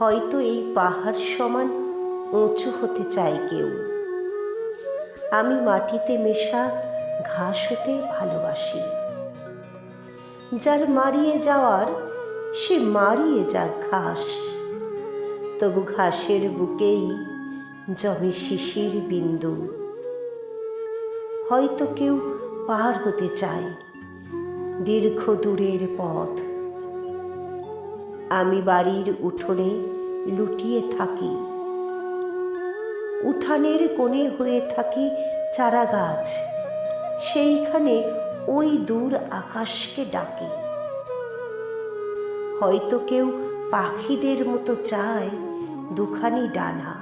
হয়তো এই পাহাড় সমান উঁচু হতে চায় কেউ। আমি মাটিতে মেশা ঘাস হতে ভালোবাসি। যার মারিয়ে যাওয়ার সে মারিয়ে যাক ঘাস, তবু ঘাসের বুকেই জমে শিশির বিন্দু। হয়তো কেউ পার হতে চায় দীর্ঘ দূরের পথ। আমি বাড়ির উঠোনে লুটিয়ে থাকি, উঠানের কোণে হয়ে থাকি চারা গাছ, সেইখানে ওই দূর আকাশকে ডাকি। হয়তো কেউ পাখিদের মতো চায় দুখানি ডানা।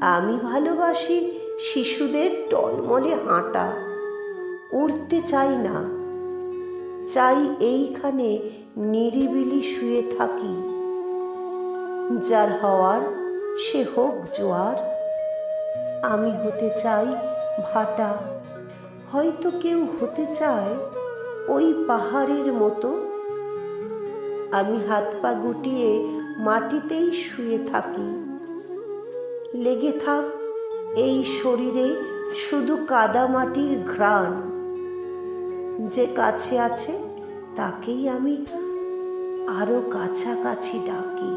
আমি ভালোবাসি শিশুদের টলমলে হাঁটা। উড়তে চাই না, চাই এইখানে নিরিবিলি শুয়ে থাকি। যার হওয়ার সে হোক জোয়ার, আমি হতে চাই ভাটা। হয়তো কেউ হতে চায় ওই পাহাড়ের মতো। আমি হাত পা গুটিয়ে মাটিতেই শুয়ে থাকি। লেগে থাক এই শরীরে শুধু কাদামাটির ঘ্রাণ। যে কাছে আছে তাকেই আমি আরো কাছাকাছি ডাকি।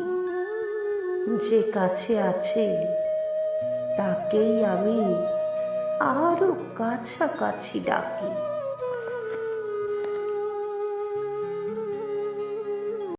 যে কাছে আছে তাকেই আমি আরো কাছাকাছি ডাকি।